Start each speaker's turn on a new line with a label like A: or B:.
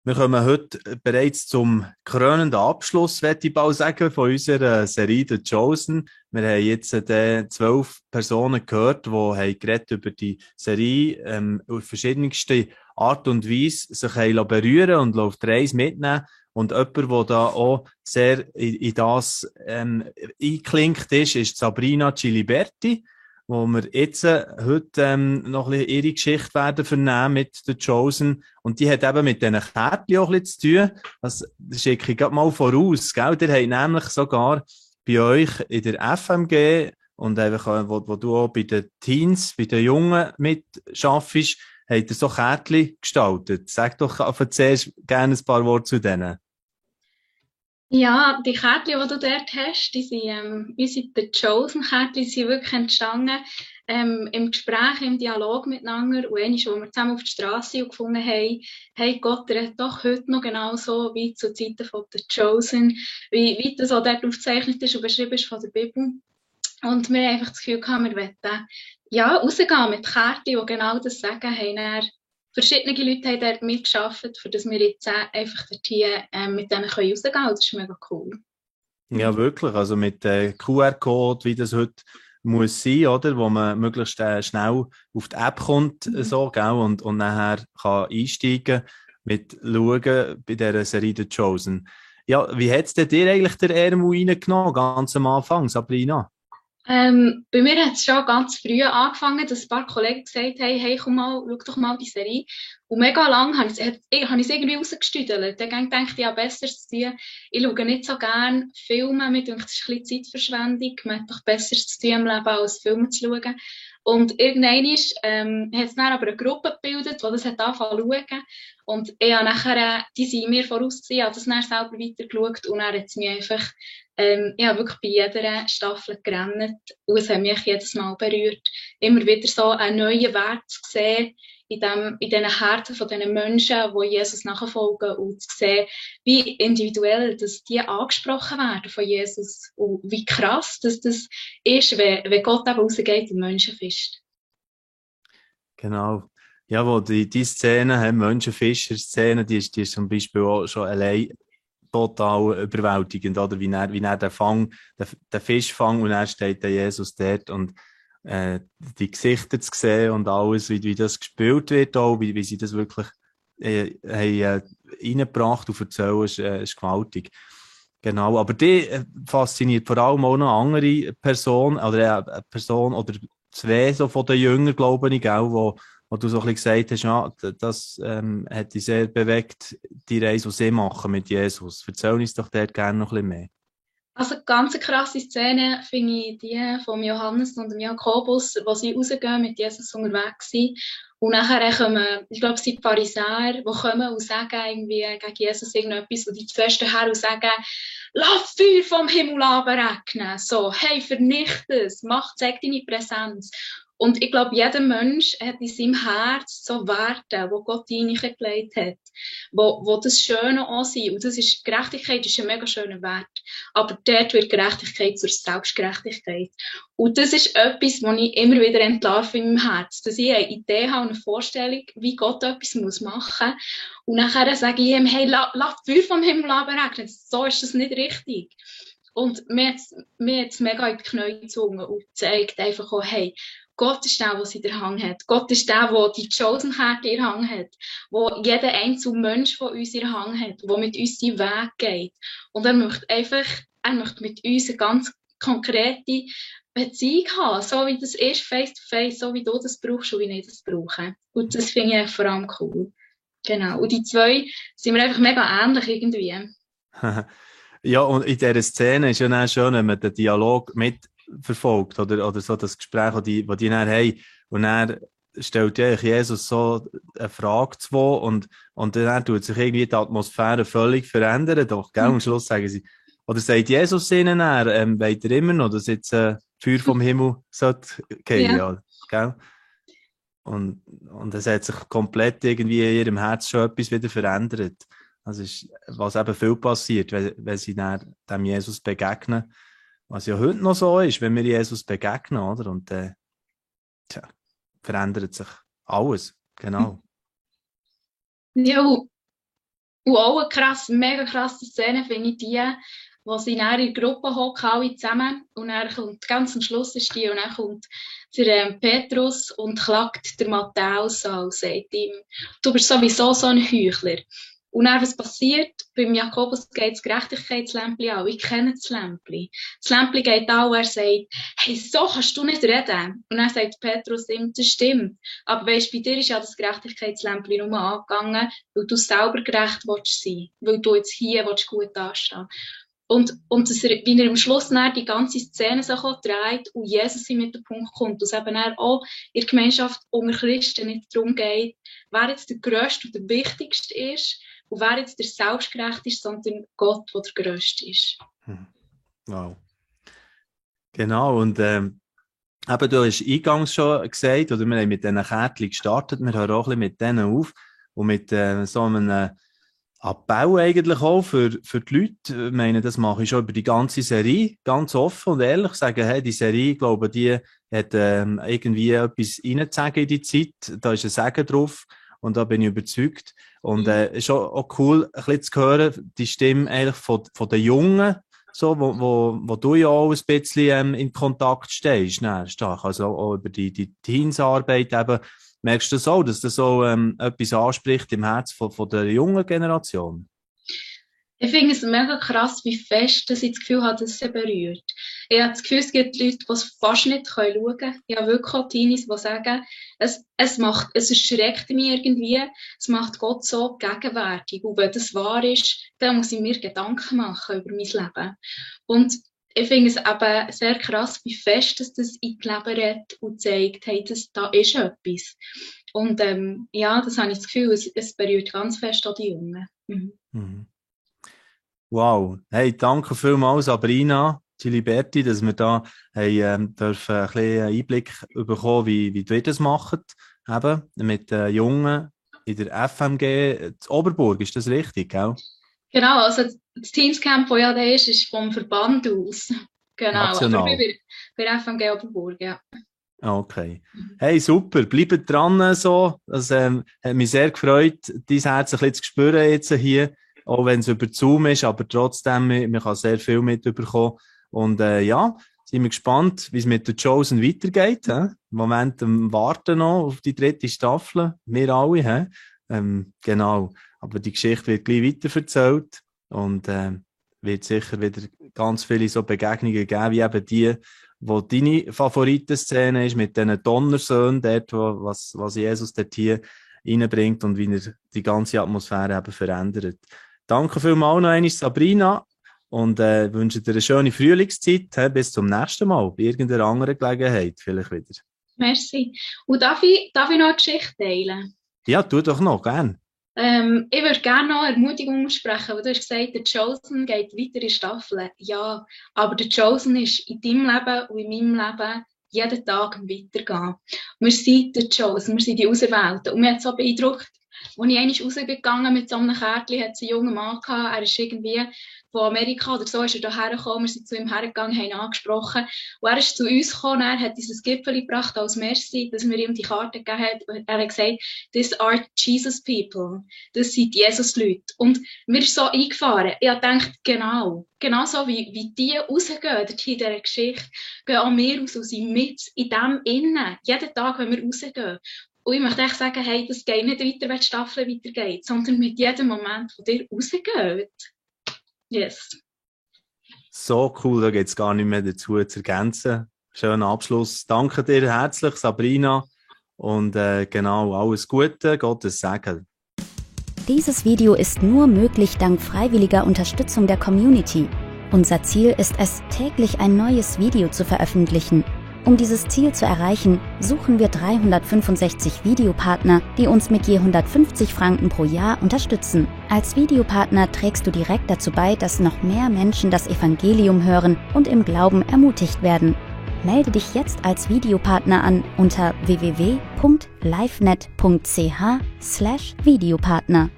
A: Wir kommen heute bereits zum krönenden Abschluss, möchte ich bald sagen, von unserer Serie The Chosen. Wir haben jetzt 12 Personen gehört, die haben geredet über die Serie, auf verschiedenste Art und Weise sich haben berühren und auf die Reise mitnehmen. Und jemand, der da auch sehr in das eingeklinkt ist Sabrina Ciliberti, wo wir jetzt heute noch ein bisschen ihre Geschichte werden vernehmen mit The Chosen. Und die hat eben mit diesen Kärtchen auch ein bisschen zu tun. Das schicke ich gerade mal voraus, gell? Ihr habt nämlich sogar bei euch in der FMG und einfach, wo du auch bei den Teens, bei den Jungen mitschaffst, habt ihr so Kärtchen gestaltet. Sag doch zuerst gerne ein paar Worte zu denen.
B: Ja, die Kärtchen, die du dort hast, die sind, unsere The Chosen-Kärtchen, die sind wirklich entstanden, im Gespräch, im Dialog miteinander. Und einmal, wo wir zusammen auf der Straße gefunden haben, hey, Gott redet doch heute noch genauso wie zu Zeiten von The Chosen, wie das auch dort aufgezeichnet ist und beschrieben ist von der Bibel. Und wir haben einfach das Gefühl gehabt, wir wollen, ja, rausgehen mit Kärtchen, die genau das sagen, haben dann verschiedene Leute haben dort mitgearbeitet, für das wir jetzt einfach dort hier mit denen rausgehen können. Das ist mega cool.
A: Ja, wirklich. Also mit QR-Code, wie das heute muss sein, oder? Wo man möglichst schnell auf die App kommt,
B: Mhm.
A: so, gell? Und nachher kann einsteigen mit Schauen bei dieser Serie The Chosen. Ja, wie hat's denn dir eigentlich der Ermo reingenommen, ganz am Anfang, Sabrina?
B: Bei mir hat es schon ganz früh angefangen, dass ein paar Kollegen gesagt haben, hey, komm mal, schau doch mal die Serie. Und mega lang habe ich es irgendwie rausgestüdelt. Dann denke ich, ja, besser zu tun. Ich schaue nicht so gerne Filme, mir denke, das ist ein bisschen Zeitverschwendung. Man hat doch besser zu tun im Leben, als Filme zu schauen. Und irgendwann hat es dann aber eine Gruppe gebildet, die das hat angefangen zu schauen. Und ich habe nachher, die sind mir voraus gewesen, habe das dann selber weitergeschaut und dann hat es mich einfach ich habe wirklich bei jeder Staffel gerannt und es hat mich jedes Mal berührt, immer wieder so einen neuen Wert zu sehen in diesen Herzen von diesen Menschen, die Jesus nachfolgen und zu sehen, wie individuell dass die angesprochen werden von Jesus und wie krass dass das ist, wenn Gott eben rausgeht und Menschen fischt.
A: Genau. Ja, wo die Szene haben, Menschenfischer-Szene, die ist zum Beispiel auch schon allein total überwältigend, oder? Wie er den Fisch fangt und dann steht der Jesus dort und die Gesichter zu sehen und alles, wie das gespielt wird, auch, wie sie das wirklich reingebracht und erzählen, ist gewaltig. Genau, aber die fasziniert vor allem auch noch eine andere Person, oder eine Person oder zwei so von den Jüngern, glaube ich, gell, wo du so ein bisschen gesagt hast, ja, das hat dich sehr bewegt, die Reise, die sie machen mit Jesus. Erzähl uns doch dort gerne noch ein bisschen mehr.
B: Also ganz eine krasse Szene finde ich die von Johannes und dem Jakobus, wo sie rausgehen, mit Jesus unterwegs sind. Und nachher kommen, ich glaube, es sind die Pharisäer, die kommen und sagen irgendwie gegen Jesus irgendetwas und die zuerst her und sagen, lass Feuer vom Himmel abregnen. So, hey, vernicht es, mach, zeig deine Präsenz. Und ich glaube, jeder Mensch hat in seinem Herz so Werte, wo Gott hineingelegt hat, wo das Schöne auch sind. Und das ist, Gerechtigkeit ist ein mega schöner Wert. Aber dort wird Gerechtigkeit zur Selbstgerechtigkeit. Und das ist etwas, was ich immer wieder entlarve in meinem Herz. Dass ich eine Idee habe, eine Vorstellung, wie Gott etwas machen muss. Und nachher sage ich ihm, hey, lass die Feuer vom Himmel abregnen. So ist das nicht richtig. Und mir hat's mega in die Knie gezogen und zeigt einfach auch, hey, Gott ist der, der sie in der Hand hat. Gott ist der, der die Chosen Heart in der Hand hat. Wo jeder einzelne Mensch von uns in der Hand hat. Der mit uns seinen Weg geht. Und er möchte mit uns eine ganz konkrete Beziehung haben. So wie das ist, face to face, so wie du das brauchst und wie ich das brauche. Und das finde ich vor allem cool. Genau. Und die zwei sind mir einfach mega ähnlich irgendwie.
A: Ja, und in dieser Szene ist ja dann schön, wenn man den Dialog mitverfolgt oder so das Gespräch, das die dann haben. Und dann stellt ja Jesus so eine Frage zu und dann tut sich irgendwie die Atmosphäre völlig verändern, doch, gell? Am Schluss sagen sie, oder sagt Jesus ihnen dann, wollt ihr immer noch, dass jetzt Feuer vom Himmel sollte gehen,
B: Ja.
A: ja, gell? Und es hat sich komplett irgendwie in ihrem Herz schon etwas wieder verändert. Das ist, was eben viel passiert, wenn sie dann dem Jesus begegnen. Was ja heute noch so ist, wenn wir Jesus begegnen, oder? Und dann, tja, verändert sich alles. Genau.
B: Ja, Und auch eine mega krasse Szene finde ich die, wo sie dann in der Gruppe hocken, alle zusammen. Und dann kommt, ganz am Schluss ist die, und dann kommt der Petrus und klagt der Matthäus an und sagt ihm, du bist sowieso so ein Heuchler. Und dann, was passiert? Beim Jakobus geht das Gerechtigkeitslämpchen an. Ich kenne das Lämpchen. Das Lämpchen geht an und er sagt, hey, so kannst du nicht reden. Und dann sagt Petrus ihm, das stimmt. Aber weisst, bei dir ist ja das Gerechtigkeitslämpchen nur angegangen, weil du selber gerecht willst sein. Weil du jetzt hier willst gut dastehen. Und dass wie er am Schluss dann die ganze Szene so dreht und Jesus mit dem Punkt kommt, dass eben auch in der Gemeinschaft unter Christen nicht darum geht, wer jetzt der Grösste und der Wichtigste ist und wer jetzt der Selbstgerechte ist, sondern Gott, der der Grösste ist.
A: Wow. Genau, und eben, du hast eingangs schon gesagt, oder wir haben mit diesen Kärtchen gestartet, wir hören auch ein bisschen mit denen auf und mit so einem Appell eigentlich auch für die Leute. Ich meine, das mache ich schon über die ganze Serie, ganz offen und ehrlich, sagen, hey, die Serie, ich glaube, die hat irgendwie etwas reinzusagen in die Zeit, da ist ein Segen drauf und da bin ich überzeugt. Und ist auch cool, ein bisschen zu hören, die Stimme eigentlich von den Jungen, so, wo du ja auch ein bisschen in Kontakt stehst, ne, stark, also auch über die Teensarbeit eben. Merkst du das auch, dass das so etwas anspricht im Herz von der jungen Generation?
B: Ich finde es mega krass, wie fest dass ich das Gefühl habe, dass es sie berührt. Ich habe das Gefühl, es gibt Leute, die es fast nicht schauen können. Ich habe wirklich auch Teenies, die sagen, es erschreckt mich irgendwie, es macht Gott so gegenwärtig. Und wenn das wahr ist, dann muss ich mir Gedanken machen über mein Leben. Und ich finde es eben sehr krass, wie fest dass das in die Leben redet und zeigt, hey, da ist etwas. Und ja, das habe ich das Gefühl, es berührt ganz fest auch die Jungen.
A: Mhm. Wow. Hey, danke vielmals, Sabrina, Giliberti, dass wir da dürfen ein bisschen Einblick bekommen, wie ihr das macht, eben mit Jungen in der FMG in Oberburg. Ist das richtig, gell?
B: Genau, also das Teamscamp, das ja da ist vom Verband aus. Genau,
A: national.
B: Aber bei FMG Oberburg, ja.
A: Okay. Hey, super. Bleibt dran so. Das hat mich sehr gefreut, dein Herz ein bisschen zu spüren jetzt hier. Auch wenn es über Zoom ist, aber trotzdem, man kann sehr viel mitbekommen. Und ja, sind wir gespannt, wie es mit der Chosen weitergeht. Im Moment warten noch auf die 3. Staffel. Wir alle. Genau. Aber die Geschichte wird gleich weiterverzählt und wird sicher wieder ganz viele so Begegnungen geben, wie eben die, wo deine Favoritenszene ist, mit diesen Donnersöhnen, dort, was Jesus dort hier reinbringt und wie er die ganze Atmosphäre eben verändert. Danke vielmals noch einmal, Sabrina, und wünsche dir eine schöne Frühlingszeit. Bis zum nächsten Mal, bei irgendeiner anderen Gelegenheit vielleicht wieder.
B: Merci. Und darf ich noch eine Geschichte teilen?
A: Ja, tu doch noch, gern.
B: Ich würde gerne noch Ermutigung aussprechen, weil du hast gesagt, der Chosen geht weiter in Staffeln. Ja, aber der Chosen ist in deinem Leben und in meinem Leben jeden Tag weitergehen. Wir sind der Chosen, wir sind die Auserwählten. Und mich hat so beeindruckt, als ich einmal rausgegangen mit so einem Kärtchen, hat es einen jungen Mann gehabt, er ist irgendwie von Amerika oder so, ist er hierher gekommen, wir sind zu ihm hergegangen, haben ihn angesprochen. Und er ist zu uns gekommen, er hat uns ein Gipfel gebracht als Merci, dass wir ihm die Karte gegeben haben. Und er hat gesagt, "These are Jesus people." Das sind Jesus-Leute. Und mir ist so eingefahren. Ich habe gedacht, genau so wie die rausgehen, dort in dieser Geschichte, gehen auch wir raus und sind mit in dem innen. Jeden Tag, wenn wir rausgehen. Und ich möchte echt sagen, hey, das geht nicht weiter, wenn die Staffel weitergeht, sondern mit jedem Moment, wo ihr rausgeht. Yes.
A: So cool, da gibt es gar nicht mehr dazu zu ergänzen. Schöner Abschluss. Danke dir herzlich, Sabrina. Und genau, alles Gute, Gottes Segen.
C: Dieses Video ist nur möglich dank freiwilliger Unterstützung der Community. Unser Ziel ist es, täglich ein neues Video zu veröffentlichen. Um dieses Ziel zu erreichen, suchen wir 365 Videopartner, die uns mit je 150 Franken pro Jahr unterstützen. Als Videopartner trägst du direkt dazu bei, dass noch mehr Menschen das Evangelium hören und im Glauben ermutigt werden. Melde dich jetzt als Videopartner an unter www.livenet.ch/Videopartner.